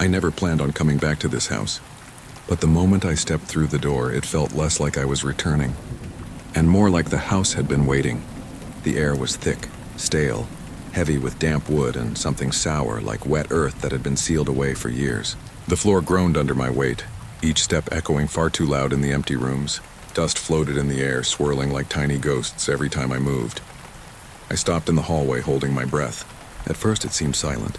I never planned on coming back to this house, but the moment I stepped through the door, it felt less like I was returning, and more like the house had been waiting. The air was thick, stale, heavy with damp wood and something sour like wet earth that had been sealed away for years. The floor groaned under my weight, each step echoing far too loud in the empty rooms. Dust floated in the air, swirling like tiny ghosts every time I moved. I stopped in the hallway, holding my breath. At first it seemed silent,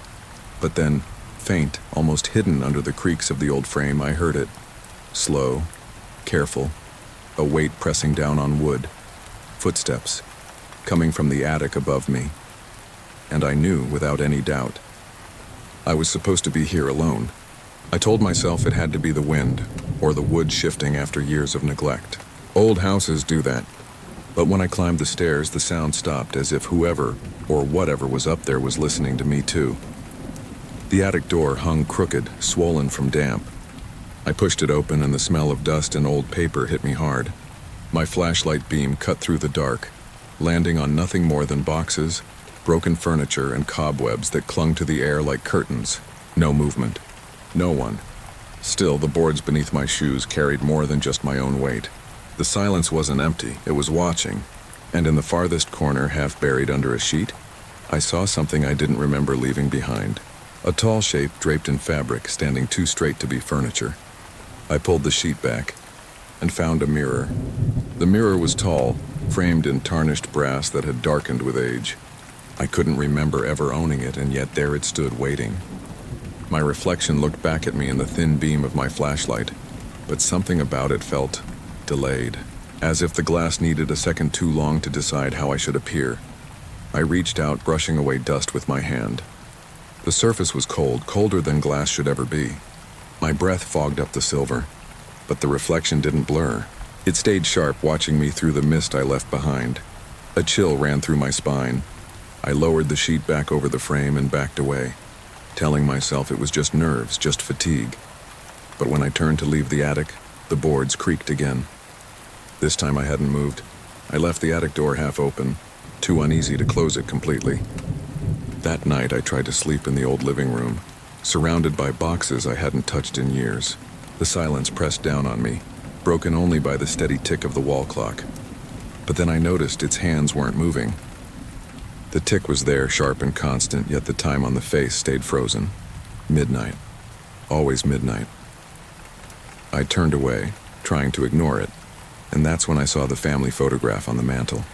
but then, faint, almost hidden under the creaks of the old frame, I heard it. Slow, careful, a weight pressing down on wood. Footsteps, coming from the attic above me. And I knew without any doubt. I was supposed to be here alone. I told myself it had to be the wind, or the wood shifting after years of neglect. Old houses do that. But when I climbed the stairs, the sound stopped, as if whoever, or whatever was up there was listening to me too. The attic door hung crooked, swollen from damp. I pushed it open and the smell of dust and old paper hit me hard. My flashlight beam cut through the dark, landing on nothing more than boxes, broken furniture, and cobwebs that clung to the air like curtains. No movement. No one. Still, the boards beneath my shoes carried more than just my own weight. The silence wasn't empty, it was watching, and in the farthest corner, half buried under a sheet, I saw something I didn't remember leaving behind. A tall shape draped in fabric, standing too straight to be furniture. I pulled the sheet back and found a mirror. The mirror was tall, framed in tarnished brass that had darkened with age. I couldn't remember ever owning it, and yet there it stood waiting. My reflection looked back at me in the thin beam of my flashlight, but something about it felt delayed, as if the glass needed a second too long to decide how I should appear. I reached out, brushing away dust with my hand. The surface was cold, colder than glass should ever be. My breath fogged up the silver, but the reflection didn't blur. It stayed sharp, watching me through the mist I left behind. A chill ran through my spine. I lowered the sheet back over the frame and backed away, telling myself it was just nerves, just fatigue. But when I turned to leave the attic, the boards creaked again. This time I hadn't moved. I left the attic door half open, too uneasy to close it completely. That night I tried to sleep in the old living room, surrounded by boxes I hadn't touched in years. The silence pressed down on me, broken only by the steady tick of the wall clock. But then I noticed its hands weren't moving. The tick was there, sharp and constant, yet the time on the face stayed frozen. Midnight. Always midnight. I turned away, trying to ignore it, and that's when I saw the family photograph on the mantel.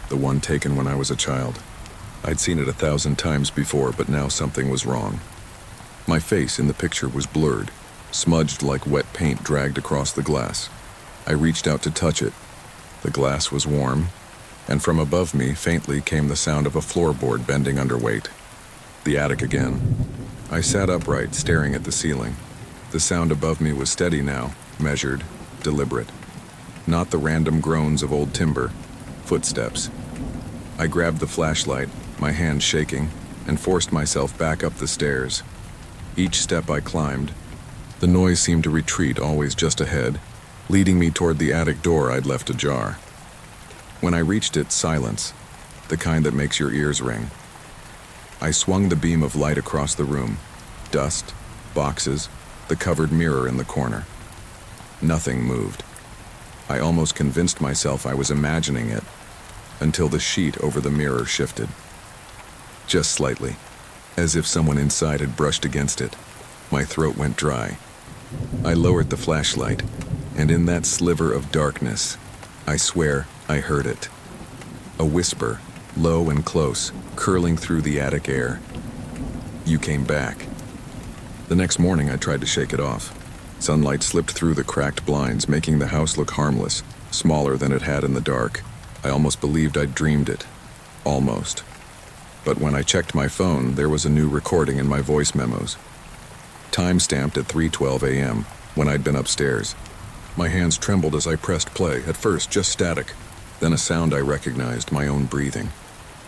The one taken when I was a child. I'd seen it 1,000 times before, but now something was wrong. My face in the picture was blurred, smudged like wet paint dragged across the glass. I reached out to touch it. The glass was warm, and from above me faintly came the sound of a floorboard bending under weight. The attic again. I sat upright, staring at the ceiling. The sound above me was steady now, measured, deliberate. Not the random groans of old timber. Footsteps. I grabbed the flashlight, my hand shaking, and forced myself back up the stairs. Each step I climbed, the noise seemed to retreat, always just ahead, leading me toward the attic door I'd left ajar. When I reached it, silence, the kind that makes your ears ring. I swung the beam of light across the room. Dust, boxes, the covered mirror in the corner. Nothing moved. I almost convinced myself I was imagining it, until the sheet over the mirror shifted. Just slightly, as if someone inside had brushed against it. My throat went dry. I lowered the flashlight, and in that sliver of darkness, I swear I heard it. A whisper, low and close, curling through the attic air. You came back. The next morning I tried to shake it off. Sunlight slipped through the cracked blinds, making the house look harmless, smaller than it had in the dark. I almost believed I'd dreamed it. Almost. But when I checked my phone, there was a new recording in my voice memos. Time-stamped at 3:12 a.m., when I'd been upstairs. My hands trembled as I pressed play, at first just static, then a sound I recognized, my own breathing.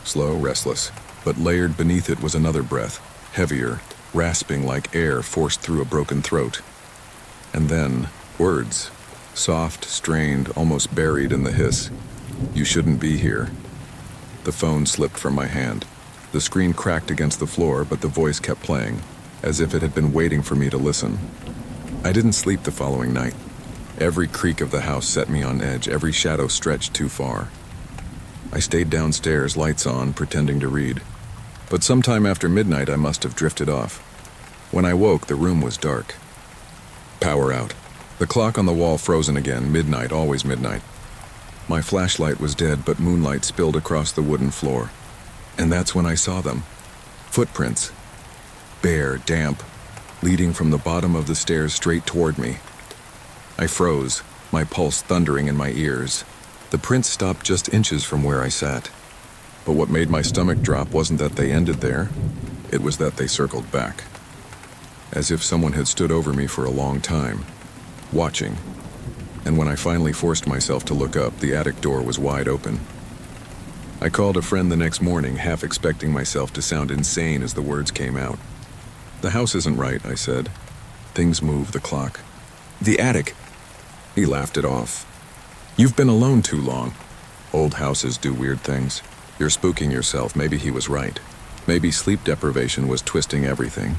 Slow, restless, but layered beneath it was another breath, heavier, rasping like air forced through a broken throat. And then, words. Soft, strained, almost buried in the hiss. You shouldn't be here. The phone slipped from my hand. The screen cracked against the floor, but the voice kept playing. as if it had been waiting for me to listen. I didn't sleep the following night. Every creak of the house set me on edge, every shadow stretched too far. I stayed downstairs, lights on, pretending to read. But sometime after midnight I must have drifted off. When I woke, the room was dark. Power out. The clock on the wall frozen again, midnight, always midnight. My flashlight was dead, but moonlight spilled across the wooden floor. And that's when I saw them. Footprints. Bare, damp, leading from the bottom of the stairs straight toward me. I froze, my pulse thundering in my ears. The prints stopped just inches from where I sat. But what made my stomach drop wasn't that they ended there, it was that they circled back. As if someone had stood over me for a long time, watching. And when I finally forced myself to look up, the attic door was wide open. I called a friend the next morning, half expecting myself to sound insane as the words came out. "The house isn't right," I said. "Things move, the clock." "The attic." He laughed it off. "You've been alone too long. Old houses do weird things. You're spooking yourself." Maybe he was right. Maybe sleep deprivation was twisting everything.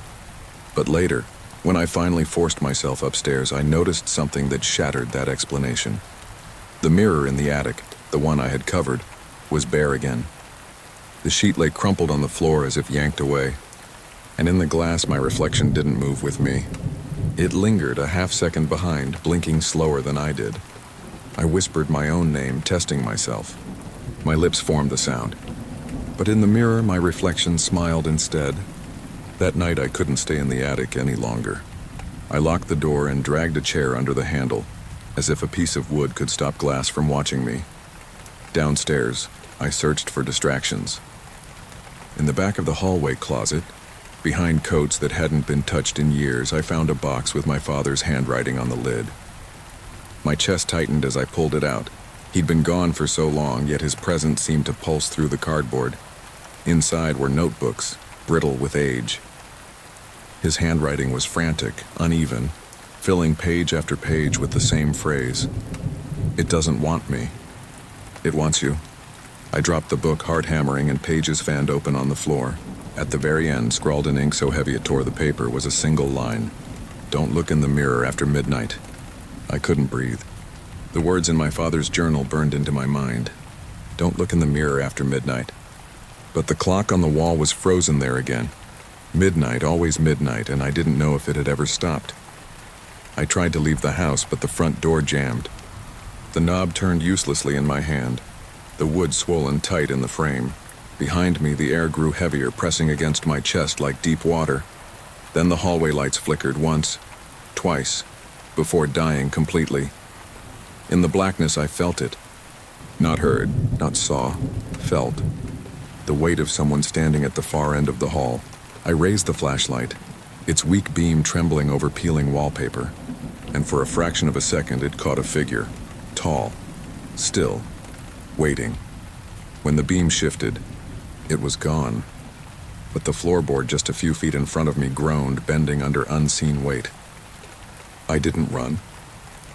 But later, when I finally forced myself upstairs, I noticed something that shattered that explanation. The mirror in the attic, the one I had covered, was bare again. The sheet lay crumpled on the floor as if yanked away. And in the glass, my reflection didn't move with me. It lingered a half-second behind, blinking slower than I did. I whispered my own name, testing myself. My lips formed the sound. But in the mirror, my reflection smiled instead. That night, I couldn't stay in the attic any longer. I locked the door and dragged a chair under the handle, as if a piece of wood could stop glass from watching me. Downstairs, I searched for distractions. In the back of the hallway closet, behind coats that hadn't been touched in years, I found a box with my father's handwriting on the lid. My chest tightened as I pulled it out. He'd been gone for so long, yet his presence seemed to pulse through the cardboard. Inside were notebooks, brittle with age. His handwriting was frantic, uneven, filling page after page with the same phrase. "It doesn't want me. It wants you." I dropped the book, heart hammering, and pages fanned open on the floor. At the very end, scrawled in ink so heavy it tore the paper, was a single line. "Don't look in the mirror after midnight." I couldn't breathe. The words in my father's journal burned into my mind. Don't look in the mirror after midnight. But the clock on the wall was frozen there again. Midnight, always midnight, and I didn't know if it had ever stopped. I tried to leave the house, but the front door jammed. The knob turned uselessly in my hand, the wood swollen tight in the frame. Behind me, the air grew heavier, pressing against my chest like deep water. Then the hallway lights flickered once, twice, before dying completely. In the blackness, I felt it. Not heard, not saw, felt. The weight of someone standing at the far end of the hall. I raised the flashlight, its weak beam trembling over peeling wallpaper, and for a fraction of a second it caught a figure, tall, still, waiting. When the beam shifted, it was gone. But the floorboard just a few feet in front of me groaned, bending under unseen weight. I didn't run.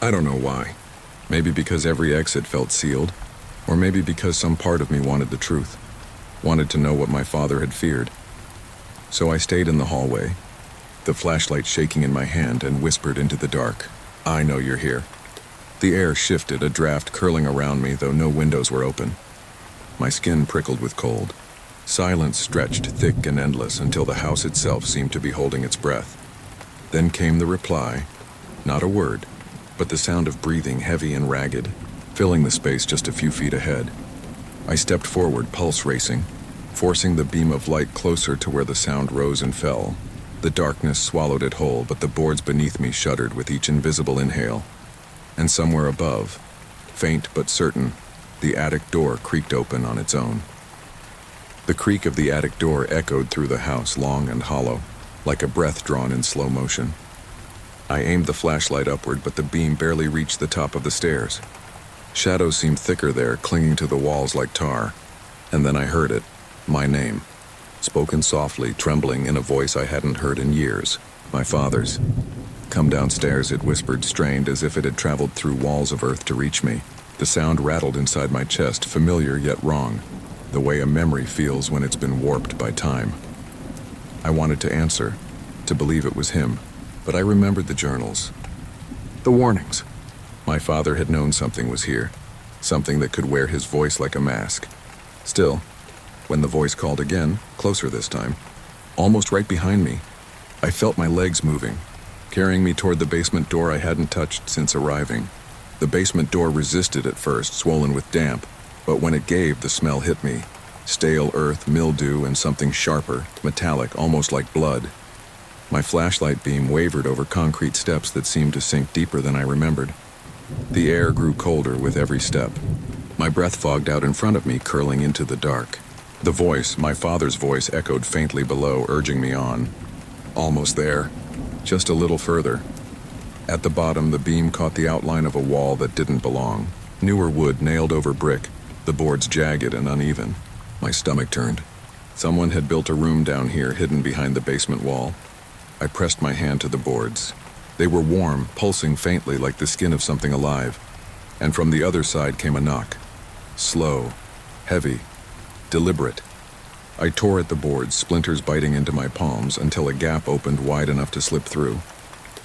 I don't know why. Maybe because every exit felt sealed, or maybe because some part of me wanted the truth, wanted to know what my father had feared. So I stayed in the hallway, the flashlight shaking in my hand, and whispered into the dark, "I know you're here." The air shifted, a draft curling around me, though no windows were open. My skin prickled with cold. Silence stretched thick and endless until the house itself seemed to be holding its breath. Then came the reply, not a word, but the sound of breathing, heavy and ragged, filling the space just a few feet ahead. I stepped forward, pulse racing, forcing the beam of light closer to where the sound rose and fell. The darkness swallowed it whole, but the boards beneath me shuddered with each invisible inhale. And somewhere above, faint but certain, the attic door creaked open on its own. The creak of the attic door echoed through the house, long and hollow, like a breath drawn in slow motion. I aimed the flashlight upward, but the beam barely reached the top of the stairs. Shadows seemed thicker there, clinging to the walls like tar. And then I heard it, my name, spoken softly, trembling in a voice I hadn't heard in years, my father's. "Come downstairs," it whispered, strained, as if it had traveled through walls of earth to reach me. The sound rattled inside my chest, familiar yet wrong, the way a memory feels when it's been warped by time. I wanted to answer, to believe it was him, but I remembered the journals. The warnings. My father had known something was here, something that could wear his voice like a mask. Still, when the voice called again, closer this time, almost right behind me, I felt my legs moving, carrying me toward the basement door I hadn't touched since arriving. The basement door resisted at first, swollen with damp, but when it gave, the smell hit me. Stale earth, mildew, and something sharper, metallic, almost like blood. My flashlight beam wavered over concrete steps that seemed to sink deeper than I remembered. The air grew colder with every step. My breath fogged out in front of me, curling into the dark. The voice, my father's voice, echoed faintly below, urging me on. Almost there. Just a little further. At the bottom, the beam caught the outline of a wall that didn't belong. Newer wood nailed over brick, the boards jagged and uneven. My stomach turned. Someone had built a room down here, hidden behind the basement wall. I pressed my hand to the boards. They were warm, pulsing faintly like the skin of something alive. And from the other side came a knock. Slow, heavy, deliberate. I tore at the boards, splinters biting into my palms, until a gap opened wide enough to slip through.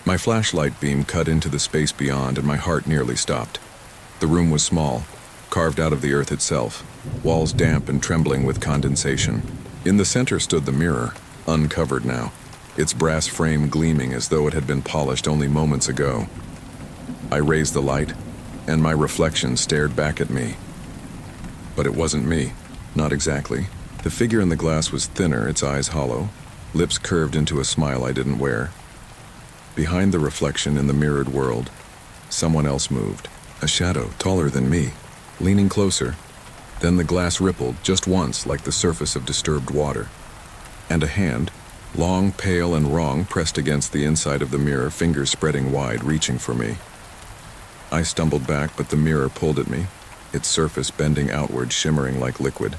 My flashlight beam cut into the space beyond, and my heart nearly stopped. The room was small, carved out of the earth itself, walls damp and trembling with condensation. In the center stood the mirror, uncovered now, its brass frame gleaming as though it had been polished only moments ago. I raised the light, and my reflection stared back at me. But it wasn't me, not exactly. The figure in the glass was thinner, its eyes hollow, lips curved into a smile I didn't wear. Behind the reflection in the mirrored world, someone else moved, a shadow taller than me, leaning closer. Then the glass rippled just once like the surface of disturbed water. And a hand, long, pale, and wrong, pressed against the inside of the mirror, fingers spreading wide, reaching for me. I stumbled back, but the mirror pulled at me, its surface bending outward, shimmering like liquid.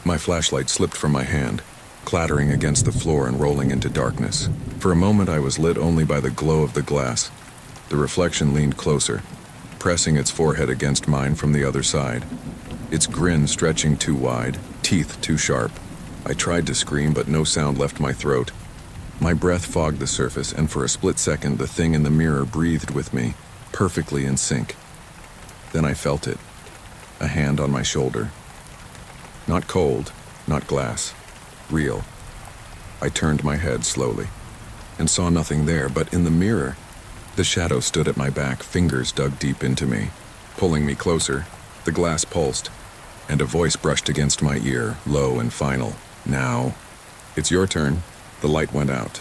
My flashlight slipped from my hand, clattering against the floor and rolling into darkness. For a moment I was lit only by the glow of the glass. The reflection leaned closer, pressing its forehead against mine from the other side, its grin stretching too wide, teeth too sharp. I tried to scream, but no sound left my throat. My breath fogged the surface, and for a split second the thing in the mirror breathed with me, perfectly in sync. Then I felt it, a hand on my shoulder. Not cold, not glass, real. I turned my head slowly, and saw nothing there, but in the mirror, the shadow stood at my back, fingers dug deep into me, pulling me closer. The glass pulsed, and a voice brushed against my ear, low and final. Now, it's your turn. The light went out.